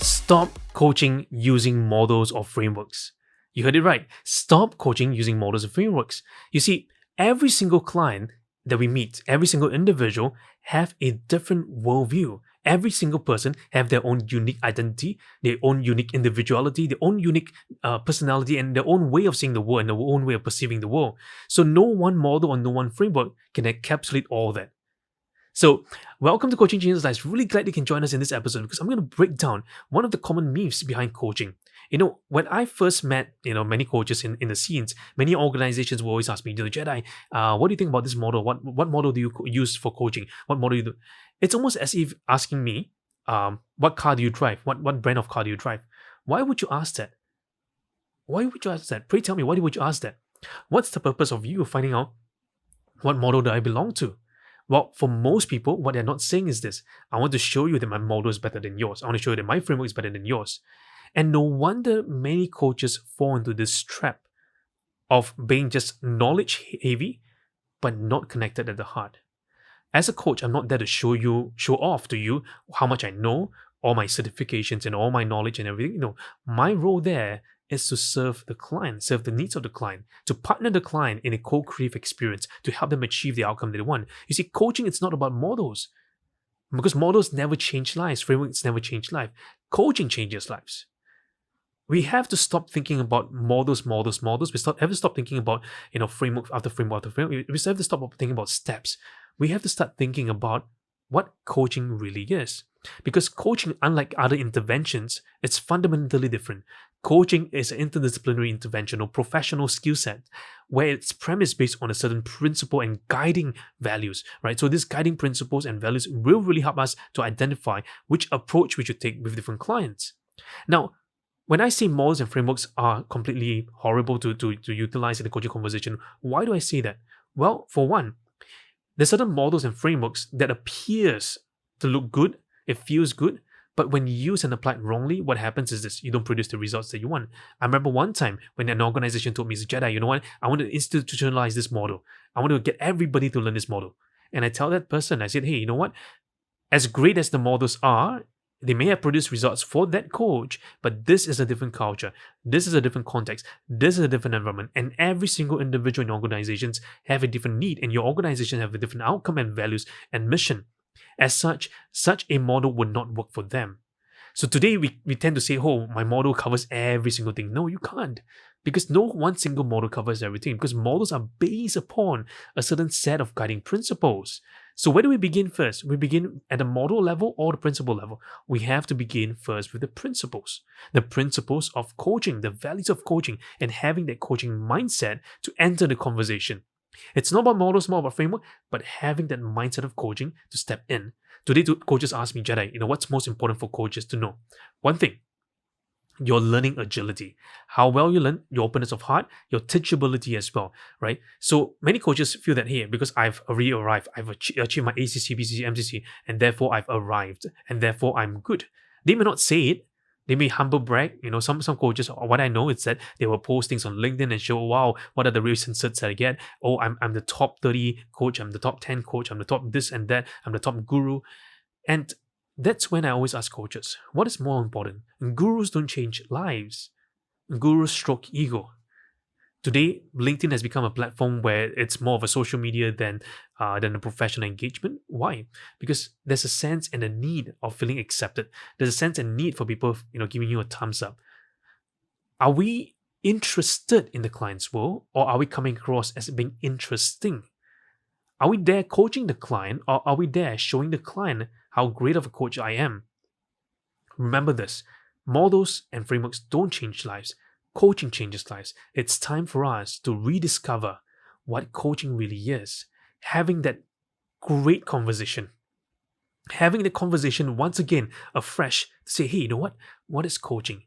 Stop coaching using models or frameworks. You heard it right. Stop coaching using models or frameworks. You see, every single client that we meet, every single individual have a different worldview. Every single person have their own unique identity, their own unique individuality, their own unique personality, and their own way of seeing the world and their own way of perceiving the world. So no one model or no one framework can encapsulate all that. So, welcome to Coaching Changes Lives. Really glad you can join us in this episode because I'm going to break down one of the common myths behind coaching. When I first met, many coaches in the scenes, many organizations will always ask me, Jedi, what do you think about this model? What model do you use for coaching? What model do you do? It's almost as if asking me, what car do you drive? What brand of car do you drive? Why would you ask that? Why would you ask that? Pray tell me, why would you ask that? What's the purpose of you finding out what model do I belong to? Well, for most people, what they're not saying is this. I want to show you that my model is better than yours. I want to show you that my framework is better than yours. And no wonder many coaches fall into this trap of being just knowledge heavy, but not connected at the heart. As a coach, I'm not there to show off to you how much I know, all my certifications and all my knowledge and everything. No, my role there is to serve the client, serve the needs of the client, to partner the client in a co-creative experience to help them achieve the outcome they want. You see, coaching, it's not about models because models never change lives. Frameworks never change life. Coaching changes lives. We have to stop thinking about models. We have to stop thinking about, framework after framework after framework. We have to stop thinking about steps. We have to start thinking about what coaching really is. Because coaching, unlike other interventions, it's fundamentally different. Coaching is an interdisciplinary intervention or professional skill set where it's premised based on a certain principle and guiding values, right? So these guiding principles and values will really help us to identify which approach we should take with different clients. Now, when I say models and frameworks are completely horrible to utilize in the coaching conversation, why do I say that? Well, for one, there's certain models and frameworks that appears to look good, it feels good, but when used and applied wrongly, what happens is this: you don't produce the results that you want. I remember one time when an organization told me, Jedi, you know what? I want to institutionalize this model. I want to get everybody to learn this model. And I tell that person, I said, hey, you know what? As great as the models are, they may have produced results for that coach, but this is a different culture. This is a different context. This is a different environment. And every single individual in organizations have a different need, and your organization have a different outcome and values and mission. As such a model would not work for them. So today we tend to say, oh, my model covers every single thing. No, you can't. Because no one single model covers everything. Because models are based upon a certain set of guiding principles. So where do we begin first? We begin at the model level or the principle level. We have to begin first with the principles. The principles of coaching, the values of coaching, and having that coaching mindset to enter the conversation. It's not about models, more about framework, but having that mindset of coaching to step in. Today, coaches ask me, Jedi, what's most important for coaches to know? One thing, your learning agility. How well you learn, your openness of heart, your teachability as well, right? So many coaches feel that, hey, because I've already arrived, I've achieved my ACC, BCC, MCC, and therefore I've arrived, and therefore I'm good. They may not say it. They may humble brag. Some coaches, what I know is that they will post things on LinkedIn and show, wow, what are the recent certs that I get? Oh, I'm the top 30 coach, I'm the top 10 coach, I'm the top this and that, I'm the top guru. And that's when I always ask coaches, what is more important? Gurus don't change lives. Gurus stroke ego. Today, LinkedIn has become a platform where it's more of a social media than a professional engagement. Why? Because there's a sense and a need of feeling accepted. There's a sense and need for people, giving you a thumbs up. Are we interested in the client's world, or are we coming across as being interesting? Are we there coaching the client, or are we there showing the client how great of a coach I am? Remember this: models and frameworks don't change lives. Coaching changes lives. It's time for us to rediscover what coaching really is. Having that great conversation. Having the conversation once again afresh to say, hey, you know what? What is coaching?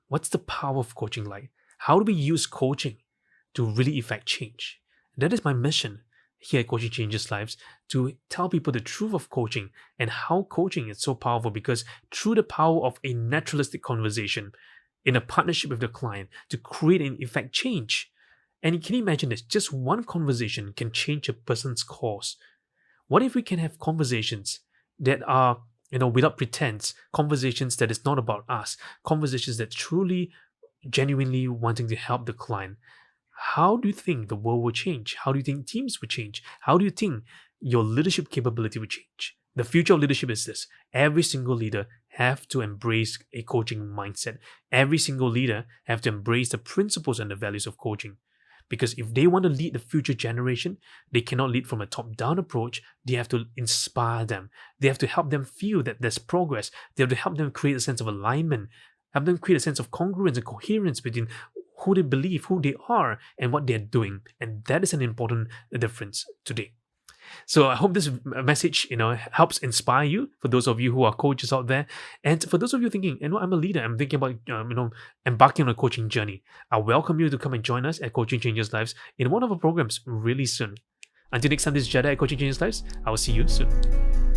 What's the power of coaching like? How do we use coaching to really effect change? That is my mission here at Coaching Changes Lives, to tell people the truth of coaching and how coaching is so powerful, because through the power of a naturalistic conversation, in a partnership with the client, to create and effect change. And can you imagine this? Just one conversation can change a person's course. What if we can have conversations that are without pretense, conversations that is not about us, conversations that truly, genuinely wanting to help the client. How do you think the world will change? How do you think teams will change? How do you think your leadership capability will change? The future of leadership is this. Every single leader have to embrace a coaching mindset. Every single leader have to embrace the principles and the values of coaching. Because if they want to lead the future generation, they cannot lead from a top-down approach. They have to inspire them. They have to help them feel that there's progress. They have to help them create a sense of alignment, help them create a sense of congruence and coherence between who they believe, who they are, and what they're doing. And that is an important difference today. So I hope this message, helps inspire you, for those of you who are coaches out there. And for those of you thinking, I'm a leader, I'm thinking about, embarking on a coaching journey. I welcome you to come and join us at Coaching Changes Lives in one of our programs really soon. Until next time, this is Jedidiah Coaching Changes Lives. I will see you soon.